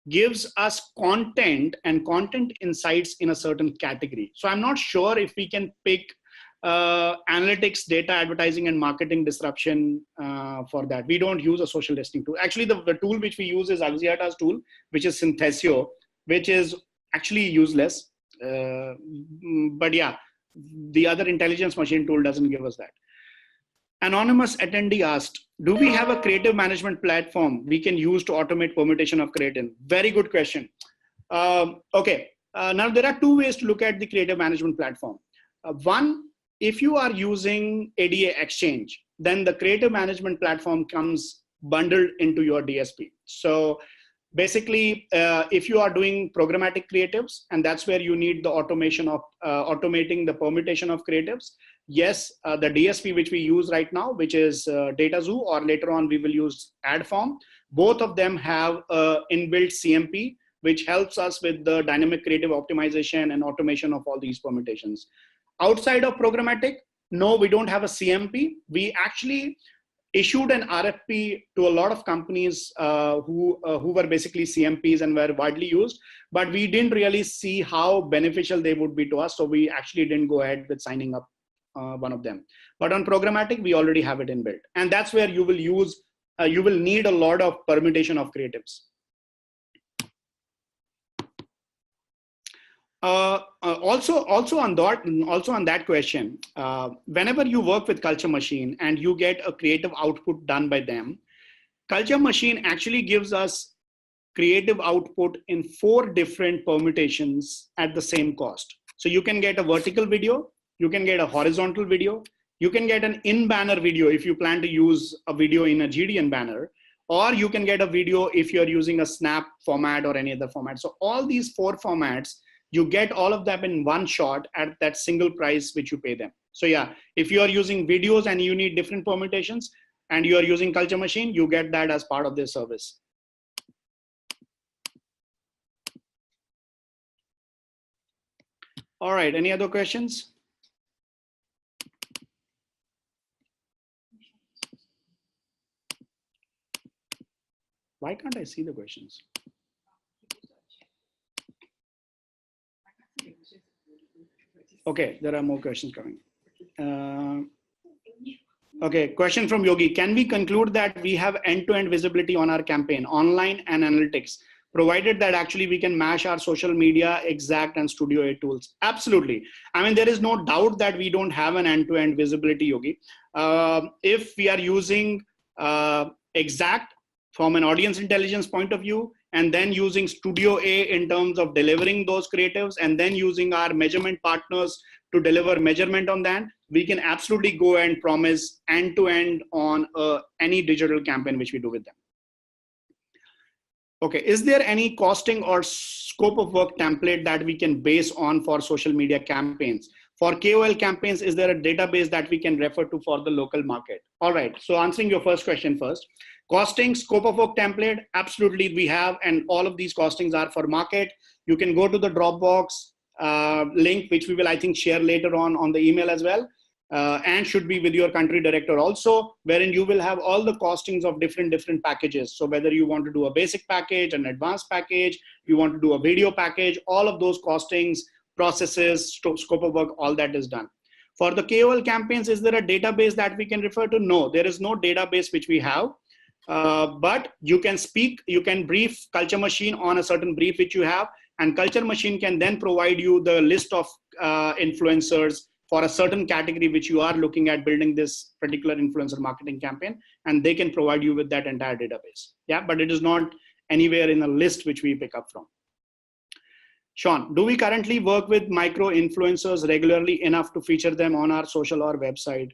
gives us content and content insights in a certain category. So I'm not sure if we can pick analytics, data, advertising, and marketing disruption for that. We don't use a social listening tool. Actually, the tool which we use is Axiata's tool, which is Synthesio, which is actually useless. But yeah, the other intelligence machine tool doesn't give us that. Anonymous attendee asked, do we have a creative management platform we can use to automate permutation of creative? Very good question. Okay, now there are 2 ways to look at the creative management platform. One, if you are using ADA Exchange, then the creative management platform comes bundled into your DSP. So Basically, if you are doing programmatic creatives, and that's where you need the automation of automating the permutation of creatives. Yes, the DSP which we use right now, which is DataZoo, or later on we will use AdForm. Both of them have inbuilt CMP, which helps us with the dynamic creative optimization and automation of all these permutations. Outside of programmatic, no, we don't have a CMP. We actually issued an RFP to a lot of companies who were basically CMPs and were widely used, but we didn't really see how beneficial they would be to us. So we actually didn't go ahead with signing up one of them. But on programmatic, we already have it inbuilt. And that's where you will use, you will need a lot of permutation of creatives. Also on that question, whenever you work with Culture Machine and you get a creative output done by them, Culture Machine actually gives us creative output in 4 different permutations at the same cost. So you can get a vertical video, you can get a horizontal video, you can get an in-banner video if you plan to use a video in a GDN banner, or you can get a video if you're using a Snap format or any other format. So all these 4 formats, you get all of them in one shot at that single price which you pay them. So yeah, if you are using videos and you need different permutations and you are using Culture Machine, you get that as part of this service. All right, any other questions? Why can't I see the questions? Okay, there are more questions coming. Okay, question from Yogi. Can we conclude that we have end-to-end visibility on our campaign, online and analytics, provided that actually we can mash our social media, Exact and StudioA tools? Absolutely. I mean, there is no doubt that we don't have an end-to-end visibility, Yogi. If we are using Exact from an audience intelligence point of view, and then using StudioA in terms of delivering those creatives, and then using our measurement partners to deliver measurement on that, we can absolutely go and promise end-to-end on any digital campaign which we do with them. Okay, is there any costing or scope of work template that we can base on for social media campaigns? For KOL campaigns, is there a database that we can refer to for the local market? All right, so answering your first question first. Costing, scope of work template, absolutely we have, and all of these costings are for market. You can go to the Dropbox link, which we will, I think, share later on the email as well, and should be with your country director also, wherein you will have all the costings of different packages. So whether you want to do a basic package, an advanced package, you want to do a video package, all of those costings, processes, scope of work, all that is done. For the KOL campaigns, is there a database that we can refer to? No, there is no database which we have. But you can brief Culture Machine on a certain brief which you have, and Culture Machine can then provide you the list of influencers for a certain category which you are looking at building this particular influencer marketing campaign, and they can provide you with that entire database. Yeah, but it is not anywhere in a list which we pick up from. Sean, do we currently work with micro influencers regularly enough to feature them on our social or website?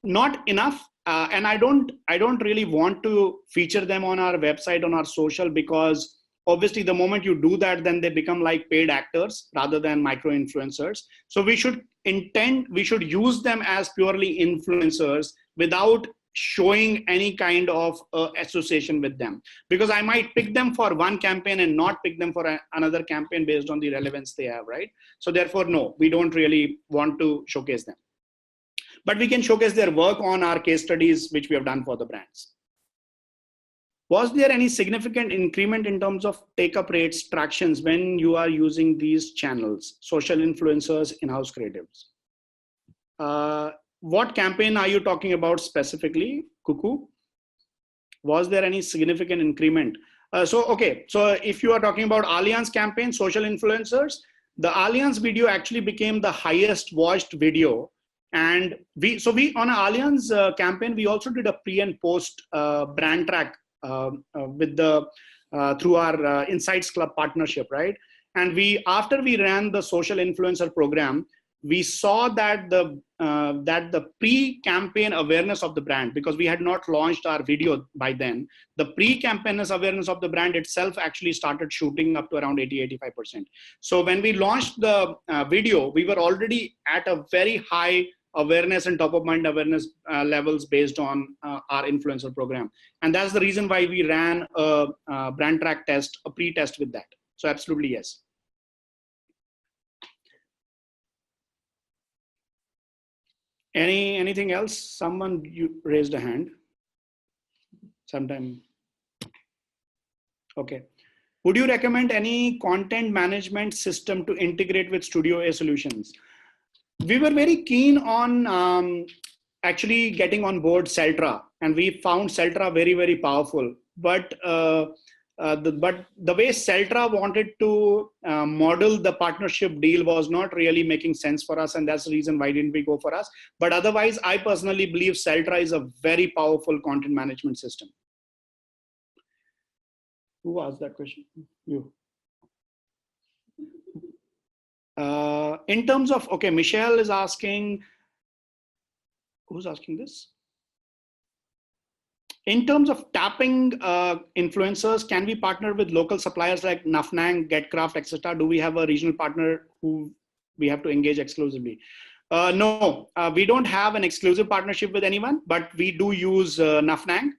Not enough. And I don't really want to feature them on our website, on our social, because obviously the moment you do that, then they become like paid actors rather than micro influencers. So we should use them as purely influencers without showing any kind of association with them, because I might pick them for one campaign and not pick them for another campaign based on the relevance they have, right? So therefore, no, we don't really want to showcase them. But we can showcase their work on our case studies, which we have done for the brands. Was there any significant increment in terms of take-up rates, tractions when you are using these channels, social influencers, in-house creatives? What campaign are you talking about specifically, Kuku? Was there any significant increment? So if you are talking about Allianz campaign, social influencers, the Allianz video actually became the highest watched video. And we on Allianz campaign, we also did a pre and post brand track with through our Insights Club partnership, right? And after we ran the social influencer program, we saw that the pre-campaign awareness of the brand, because we had not launched our video by then, the pre-campaign awareness of the brand itself actually started shooting up to around 80-85%. So when we launched the video, we were already at a very high awareness and top of mind awareness levels based on our influencer program. And that's the reason why we ran a brand track test, a pre-test with that. So absolutely yes. Anything else? Someone you raised a hand. Sometime. Okay. Would you recommend any content management system to integrate with StudioA solutions? We were very keen on actually getting on board Celtra, and we found Celtra very, very powerful. But the way Celtra wanted to model the partnership deal was not really making sense for us, and that's the reason why didn't we go for us. But otherwise, I personally believe Celtra is a very powerful content management system. Who asked that question? You. In terms of, okay, Michelle is asking, who's asking this? In terms of tapping influencers, can we partner with local suppliers like Nafnang, Getcraft, etc.? Do we have a regional partner who we have to engage exclusively? No, we don't have an exclusive partnership with anyone, but we do use Nafnang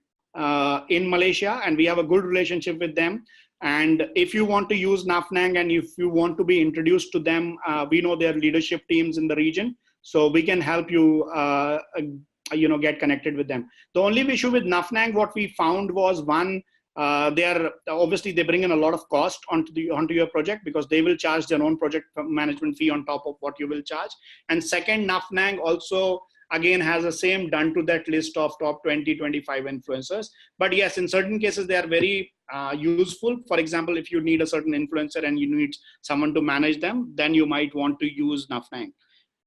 in Malaysia, and we have a good relationship with them. And if you want to use Nafnang and if you want to be introduced to them, we know their leadership teams in the region, so we can help you get connected with them. The only issue with Nafnang, what we found was, one, they bring in a lot of cost onto your project, because they will charge their own project management fee on top of what you will charge. And second, Nafnang also again has the same done to that list of top 20, 25 influencers. But yes, in certain cases they are very useful. For example, if you need a certain influencer and you need someone to manage them, then you might want to use Nafnang.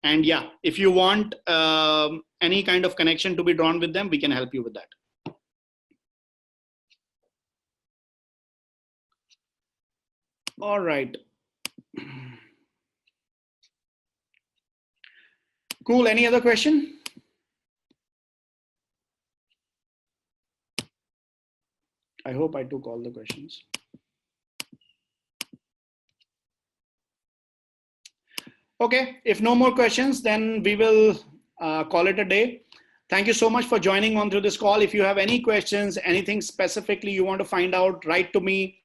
And yeah, if you want any kind of connection to be drawn with them, we can help you with that. All right. Cool. Any other question? I hope I took all the questions. Okay, if no more questions, then we will call it a day. Thank you so much for joining on through this call. If you have any questions, anything specifically you want to find out, write to me.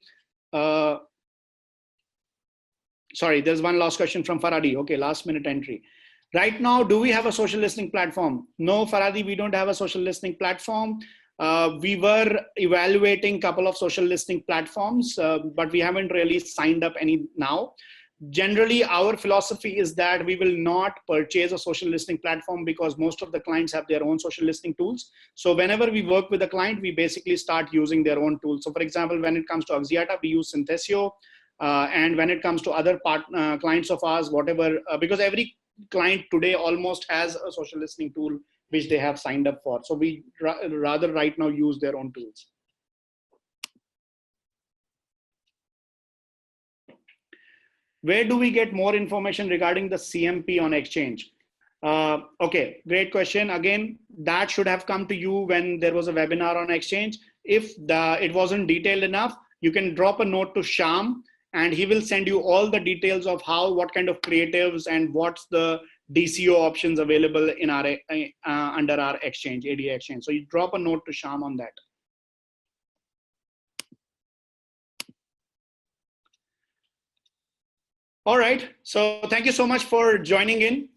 Sorry, there's one last question from Faradi. Okay, last minute entry. Right now, do we have a social listening platform? No, Faradi, we don't have a social listening platform. We were evaluating a couple of social listening platforms, but we haven't really signed up any now. Generally, our philosophy is that we will not purchase a social listening platform, because most of the clients have their own social listening tools. So whenever we work with a client, we basically start using their own tools. So for example, when it comes to Axiata, we use Synthesio. And when it comes to other clients of ours, whatever, because every client today almost has a social listening tool which they have signed up for. So we rather right now use their own tools. Where do we get more information regarding the CMP on exchange? Okay, great question. Again, that should have come to you when there was a webinar on exchange. If it wasn't detailed enough, you can drop a note to Shyam, and he will send you all the details of what kind of creatives and what's the DCO options available in our under our exchange, ADA exchange. So you drop a note to Shyam on that. All right. So thank you so much for joining in.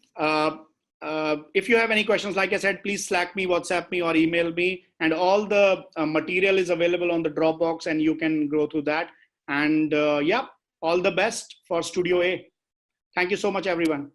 If you have any questions, like I said, please Slack me, WhatsApp me, or email me. And all the material is available on the Dropbox, and you can go through that. And yeah, all the best for StudioA. Thank you so much, everyone.